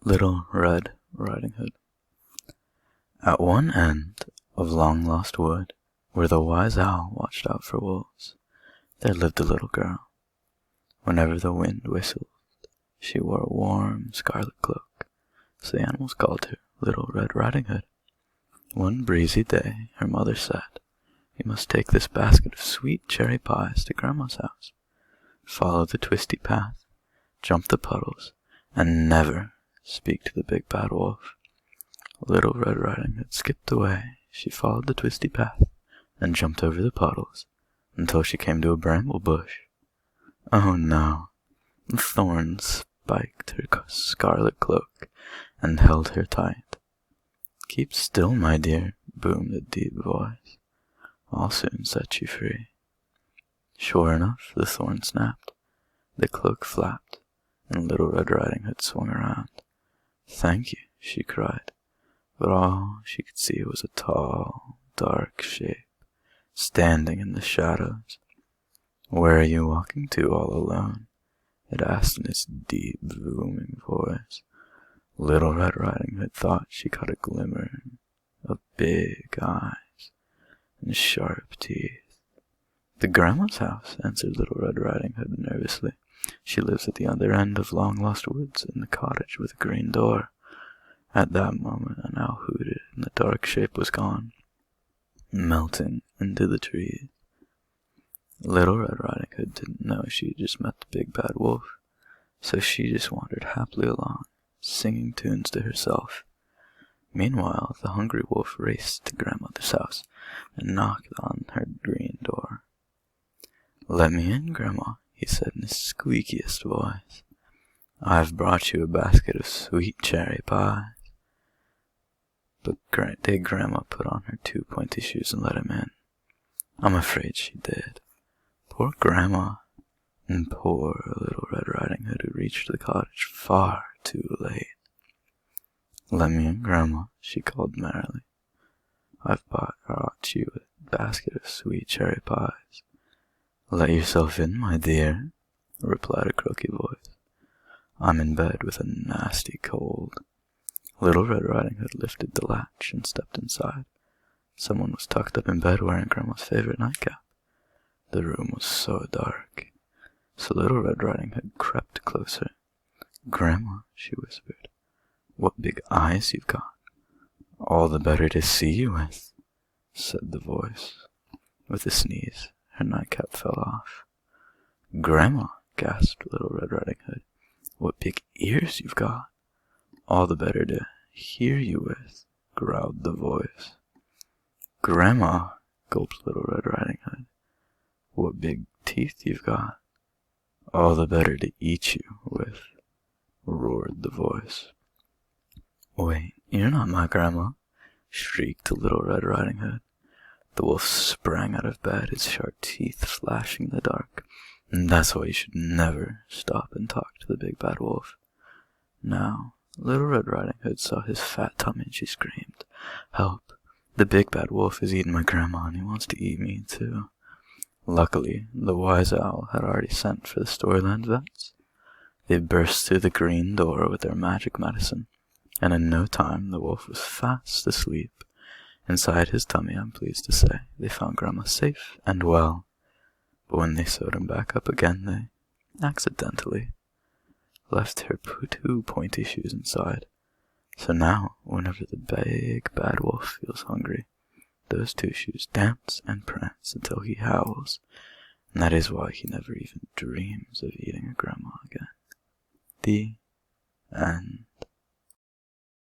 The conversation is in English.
Little Red Riding Hood. At one end of Long Lost Wood, where the wise owl watched out for wolves, there lived a little girl. Whenever the wind whistled, she wore a warm scarlet cloak, so the animals called her Little Red Riding Hood. One breezy day, her mother said, "You must take this basket of sweet cherry pies to Grandma's house. Follow the twisty path, jump the puddles, and never speak to the big bad wolf." Little Red Riding Hood skipped away. She followed the twisty path and jumped over the puddles until she came to a bramble bush. Oh no! The thorns spiked her scarlet cloak and held her tight. "Keep still, my dear," boomed a deep voice. "I'll soon set you free." Sure enough, the thorn snapped, the cloak flapped, and Little Red Riding Hood swung around. "Thank you," she cried, but all she could see was a tall, dark shape standing in the shadows. "Where are you walking to all alone?" it asked in its deep, booming voice. Little Red Riding Hood thought she caught a glimmer of big eyes and sharp teeth. "To Grandma's house," answered Little Red Riding Hood nervously. "She lives at the other end of Long Lost Woods in the cottage with a green door." At that moment an owl hooted and the dark shape was gone, melting into the trees. Little Red Riding Hood didn't know she had just met the big bad wolf, so she just wandered happily along, singing tunes to herself. Meanwhile, the hungry wolf raced to Grandmother's house and knocked on her green door. "Let me in, Grandma," he said in his squeakiest voice. "I've brought you a basket of sweet cherry pies." But did Grandma put on her two pointy shoes and let him in? I'm afraid she did. Poor Grandma, and poor Little Red Riding Hood, who reached the cottage far too late. "Let me in, Grandma," she called merrily. "I've brought you a basket of sweet cherry pies." "Let yourself in, my dear," replied a croaky voice. "I'm in bed with a nasty cold." Little Red Riding Hood lifted the latch and stepped inside. Someone was tucked up in bed wearing Grandma's favorite nightcap. The room was so dark, so Little Red Riding Hood crept closer. "Grandma," she whispered, "what big eyes you've got." "All the better to see you with," said the voice. With a sneeze, her nightcap fell off. "Grandma," gasped Little Red Riding Hood, "what big ears you've got." "All the better to hear you with," growled the voice. "Grandma," gulped Little Red Riding Hood, "what big teeth you've got." "All the better to eat you with," roared the voice. "Wait, you're not my grandma," shrieked Little Red Riding Hood. The wolf sprang out of bed, his sharp teeth flashing in the dark. "And that's why you should never stop and talk to the big bad wolf." Now, Little Red Riding Hood saw his fat tummy and she screamed, "Help! The big bad wolf is eating my grandma and he wants to eat me too." Luckily, the wise owl had already sent for the Storyland vets. They burst through the green door with their magic medicine, and in no time the wolf was fast asleep. Inside his tummy, I'm pleased to say, they found Grandma safe and well. But when they sewed him back up again, they accidentally left her two pointy shoes inside. So now, whenever the big bad wolf feels hungry, those two shoes dance and prance until he howls, and that is why he never even dreams of eating a grandma again. The end.